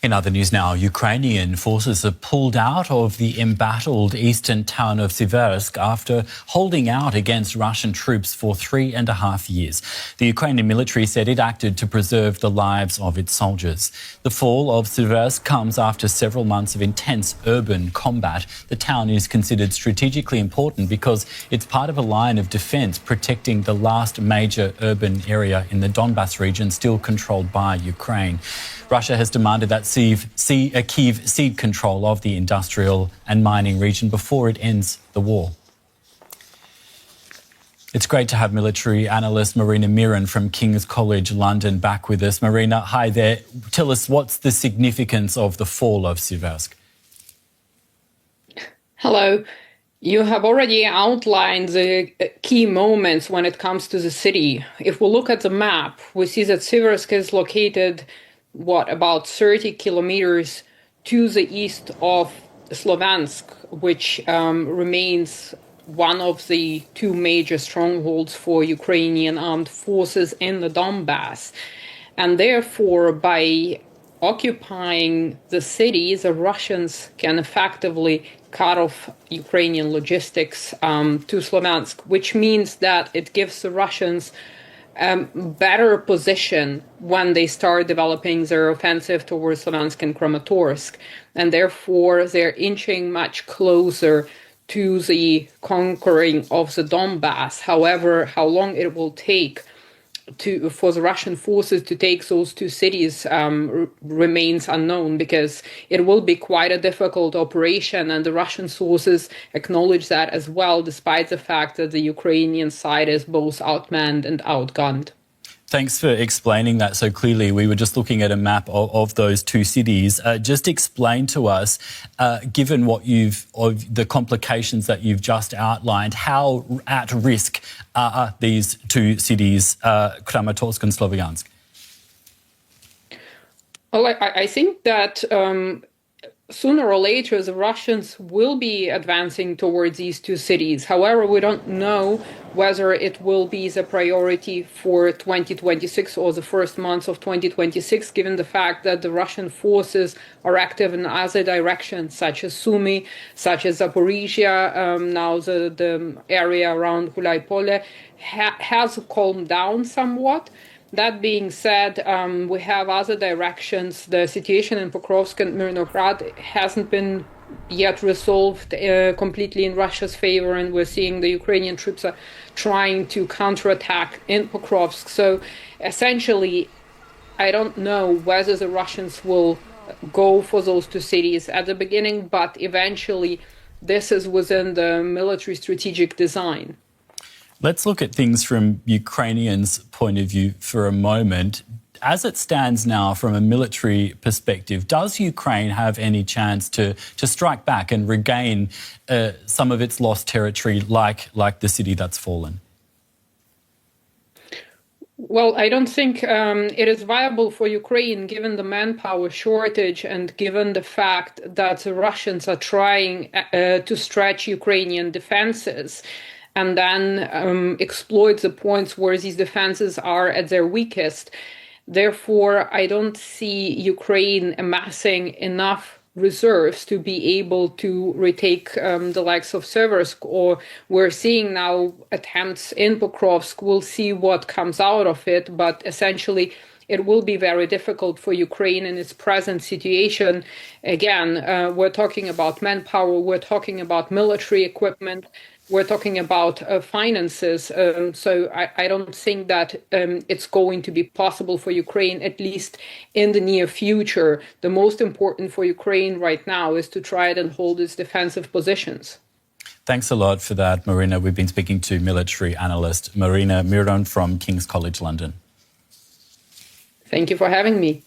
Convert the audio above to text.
In other news now, Ukrainian forces have pulled out of the embattled eastern town of Siversk after holding out against Russian troops for 3.5 years. The Ukrainian military said it acted to preserve the lives of its soldiers. The fall of Siversk comes after several months of intense urban combat. The town is considered strategically important because it's part of a line of defence protecting the last major urban area in the Donbas region still controlled by Ukraine. Russia has demanded that Kyiv cede control of the industrial and mining region before it ends the war. It's great to have military analyst Marina Miron from King's College London back with us. Marina, hi there. Tell us, what's the significance of the fall of Siversk? Hello. You have already outlined the key moments when it comes to the city. If we look at the map, we see that Siversk is located about 30 kilometers to the east of Sloviansk, which remains one of the two major strongholds for Ukrainian armed forces in the Donbas. And therefore, by occupying the city, the Russians can effectively cut off Ukrainian logistics to Sloviansk, which means that it gives the Russians better position when they start developing their offensive towards Sloviansk and Kramatorsk. And therefore, they're inching much closer to the conquering of the Donbas. However, how long it will take for the Russian forces to take those two cities remains unknown, because it will be quite a difficult operation, and the Russian sources acknowledge that as well, despite the fact that the Ukrainian side is both outmanned and outgunned. Thanks for explaining that so clearly. We were just looking at a map of those two cities. Just explain to us, given of the complications that you've just outlined, how at risk are these two cities, Kramatorsk and Sloviansk? Well, I think that sooner or later the Russians will be advancing towards these two cities. However, we don't know whether it will be the priority for 2026 or the first months of 2026, given the fact that the Russian forces are active in other directions, such as Sumy, such as Zaporizhia. Now the area around Gulay-Pole has calmed down somewhat. That being said, we have other directions. The situation in Pokrovsk and Mironograd hasn't been yet resolved completely in Russia's favor, and we're seeing the Ukrainian troops are trying to counterattack in Pokrovsk. So essentially, I don't know whether the Russians will go for those two cities at the beginning, but eventually this is within the military strategic design. Let's look at things from Ukrainians' point of view for a moment. As it stands now from a military perspective, does Ukraine have any chance to strike back and regain some of its lost territory like the city that's fallen? Well, I don't think it is viable for Ukraine, given the manpower shortage and given the fact that the Russians are trying to stretch Ukrainian defenses and then exploit the points where these defenses are at their weakest. Therefore, I don't see Ukraine amassing enough reserves to be able to retake the likes of Siversk, or we're seeing now attempts in Pokrovsk. We'll see what comes out of it, but essentially it will be very difficult for Ukraine in its present situation. Again, we're talking about manpower, we're talking about military equipment, we're talking about finances, so I don't think that it's going to be possible for Ukraine, at least in the near future. The most important for Ukraine right now is to try and hold its defensive positions. Thanks a lot for that, Marina. We've been speaking to military analyst Marina Miron from King's College London. Thank you for having me.